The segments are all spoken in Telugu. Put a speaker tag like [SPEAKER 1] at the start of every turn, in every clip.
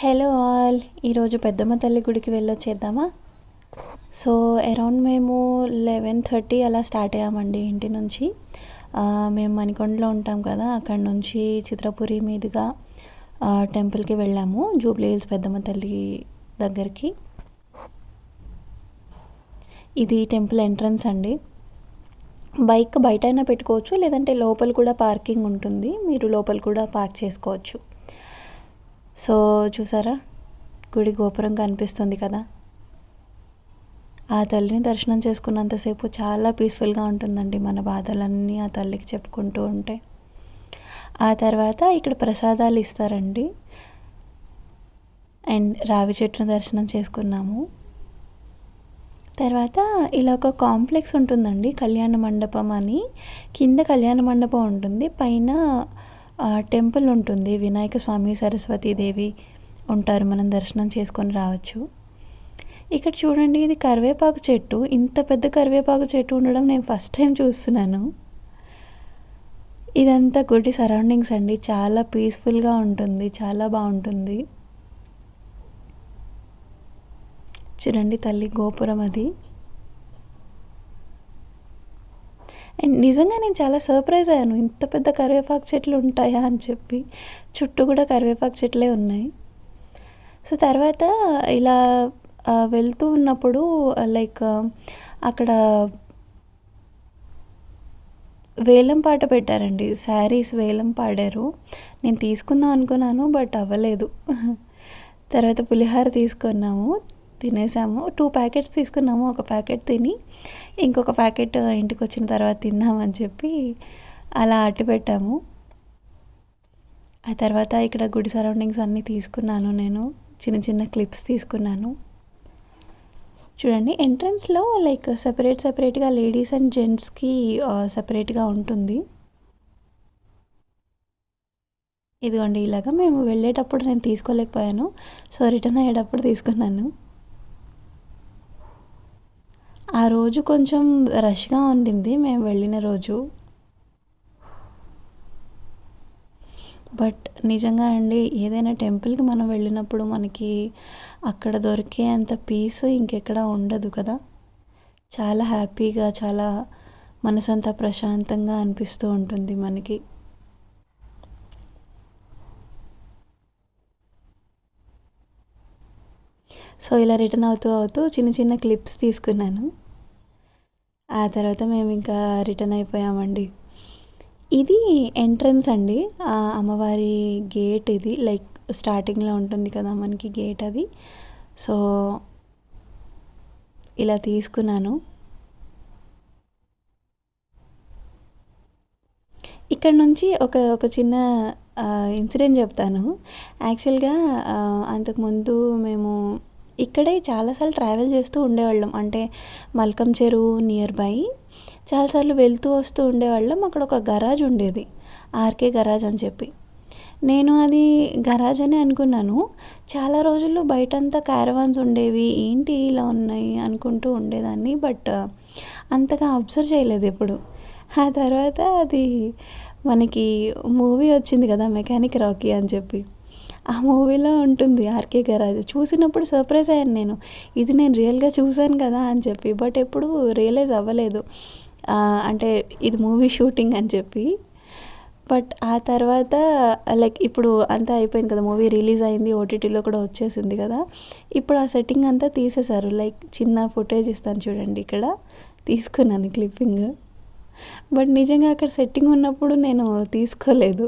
[SPEAKER 1] హలో ఆల్, ఈరోజు పెద్దమ్మ తల్లి గుడికి వెళ్ళొచ్చేద్దామా? సో అరౌండ్ మేము 11:30 అలా స్టార్ట్ అయ్యామండి ఇంటి నుంచి. మేము మణికొండలో ఉంటాం కదా, అక్కడ నుంచి చిత్రపురి మీదుగా టెంపుల్కి వెళ్ళాము, జూబ్లీ హిల్స్ పెద్దమ్మ తల్లి దగ్గరికి. ఇది టెంపుల్ ఎంట్రన్స్ అండి. బైక్ బయటైనా పెట్టుకోవచ్చు, లేదంటే లోపల కూడా పార్కింగ్ ఉంటుంది, మీరు లోపల కూడా పార్క్ చేసుకోవచ్చు. సో చూసారా, గుడి గోపురం కనిపిస్తుంది కదా. ఆ తల్లిని దర్శనం చేసుకున్నంతసేపు చాలా పీస్ఫుల్గా ఉంటుందండి. మన బాధలన్నీ ఆ తల్లికి చెప్పుకుంటూ ఉంటే. ఆ తర్వాత ఇక్కడ ప్రసాదాలు ఇస్తారండి. అండ్ రావి చెట్టును దర్శనం చేసుకున్నాము. తర్వాత ఇలా ఒక కాంప్లెక్స్ ఉంటుందండి, కళ్యాణ మండపం అని. కింద కళ్యాణ మండపం ఉంటుంది, పైన టెంపుల్ ఉంటుంది. వినాయక స్వామి, సరస్వతీదేవి ఉంటారు, మనం దర్శనం చేసుకొని రావచ్చు. ఇక్కడ చూడండి, ఇది కరివేపాకు చెట్టు. ఇంత పెద్ద కరివేపాకు చెట్టు ఉండడం నేను ఫస్ట్ టైం చూస్తున్నాను. ఇదంతా గుడి సరౌండింగ్స్ అండి, చాలా పీస్ఫుల్గా ఉంటుంది, చాలా బాగుంటుంది. చూడండి తల్లి గోపురం అది. అండ్ నిజంగా నేను చాలా సర్ప్రైజ్ అయ్యాను, ఇంత పెద్ద కరివేపాకు చెట్లు ఉంటాయా అని చెప్పి. చుట్టూ కూడా కరివేపాకు చెట్లే ఉన్నాయి. సో తర్వాత ఇలా వెళ్తూ ఉన్నప్పుడు లైక్ అక్కడ వేలం పాట పెట్టారండి, శారీస్ వేలం పాడారు. నేను తీసుకుందాం అనుకున్నాను, బట్ అవ్వలేదు. తర్వాత పులిహార తీసుకున్నాము, తినేసాము. 2 ప్యాకెట్స్ తీసుకున్నాము, ఒక ప్యాకెట్ తిని ఇంకొక ప్యాకెట్ ఇంటికి వచ్చిన తర్వాత తిన్నామని చెప్పి అలా అట్టి పెట్టాము. ఆ తర్వాత ఇక్కడ గుడి సరౌండింగ్స్ అన్నీ తీసుకున్నాను నేను, చిన్న చిన్న క్లిప్స్ తీసుకున్నాను. చూడండి, ఎంట్రన్స్లో లైక్ సపరేట్గా లేడీస్ అండ్ జెంట్స్కి సపరేట్గా ఉంటుంది. ఇదిగోండి, ఇలాగా మేము వెళ్ళేటప్పుడు నేను తీసుకోలేకపోయాను, సో రిటర్న్ అయ్యేటప్పుడు తీసుకున్నాను. ఆ రోజు కొంచెం రష్గా ఉండింది మేము వెళ్ళిన రోజు. బట్ నిజంగా అండి, ఏదైనా టెంపుల్కి మనం వెళ్ళినప్పుడు మనకి అక్కడ దొరికే అంత పీస్ ఇంకెక్కడ ఉండదు కదా. చాలా హ్యాపీగా, చాలా మనసంతా ప్రశాంతంగా అనిపిస్తూ ఉంటుంది మనకి. సో ఇలా రిటర్న్ అవుతూ చిన్న చిన్న క్లిప్స్ తీసుకున్నాను. ఆ తర్వాత మేము ఇంకా రిటర్న్ అయిపోయామండి. ఇది ఎంట్రన్స్ అండి, అమ్మవారి గేట్ ఇది. లైక్ స్టార్టింగ్లో ఉంటుంది కదా మనకి గేట్ అది. సో ఇలా తీసుకున్నాను. ఇక్కడ నుంచి ఒక చిన్న ఇన్సిడెంట్ చెప్తాను. యాక్చువల్గా అంతకుముందు మేము ఇక్కడే చాలాసార్లు ట్రావెల్ చేస్తూ ఉండేవాళ్ళం, అంటే మల్కం చెరువు నియర్ బై చాలాసార్లు వెళ్తూ వస్తూ ఉండేవాళ్ళం. అక్కడ ఒక గరాజ్ ఉండేది, ఆర్కే గరాజ్ అని చెప్పి. నేను అది గరాజ్ అని అనుకున్నాను. చాలా రోజులు బయటంతా క్యారవాన్స్ ఉండేవి, ఏంటి ఇలా ఉన్నాయి అనుకుంటూ ఉండేదాన్ని, బట్ అంతగా అబ్జర్వ్ చేయలేదు ఎప్పుడు. ఆ తర్వాత అది మనకి మూవీ వచ్చింది కదా, మెకానిక్ రాకీ అని చెప్పి, ఆ మూవీలో ఉంటుంది ఆర్కే గరాజ్. చూసినప్పుడు సర్ప్రైజ్ అయ్యాను నేను, ఇది నేను రియల్గా చూశాను కదా అని చెప్పి. బట్ ఎప్పుడు రియలైజ్ అవ్వలేదు అంటే ఇది మూవీ షూటింగ్ అని చెప్పి. బట్ ఆ తర్వాత లైక్ ఇప్పుడు అంతా అయిపోయింది కదా, మూవీ రిలీజ్ అయింది, ఓటీటీలో కూడా వచ్చేసింది కదా. ఇప్పుడు ఆ సెట్టింగ్ అంతా తీసేశారు. లైక్ చిన్న ఫుటేజ్ ఇస్తాను చూడండి, ఇక్కడ తీసుకున్నాను క్లిప్పింగ్. బట్ నిజంగా అక్కడ సెట్టింగ్ ఉన్నప్పుడు నేను తీసుకోలేదు.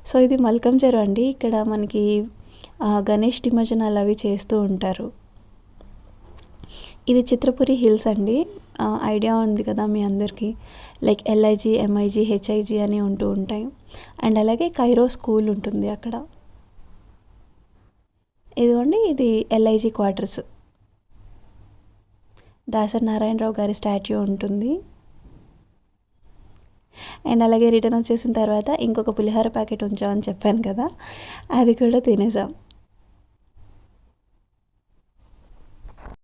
[SPEAKER 1] సో ఇది మల్కం చెరువు అండి, ఇక్కడ మనకి గణేష్ నిమజ్జనాలు అవి చేస్తూ ఉంటారు. ఇది చిత్రపురి హిల్స్ అండి, ఐడియా ఉంది కదా మీ అందరికీ. లైక్ LIG, MIG, HIG అని ఉంటూ ఉంటాయి. అండ్ అలాగే కైరో స్కూల్ ఉంటుంది అక్కడ. ఇదిగోండి, ఇది LIG క్వార్టర్స్. దాసరి నారాయణరావు గారి స్టాట్యూ ఉంటుంది. అండ్ అలాగే రిటర్న్ వచ్చేసిన తర్వాత ఇంకొక పులిహోర ప్యాకెట్ ఉంచామని చెప్పాను కదా, అది కూడా తినేసాం.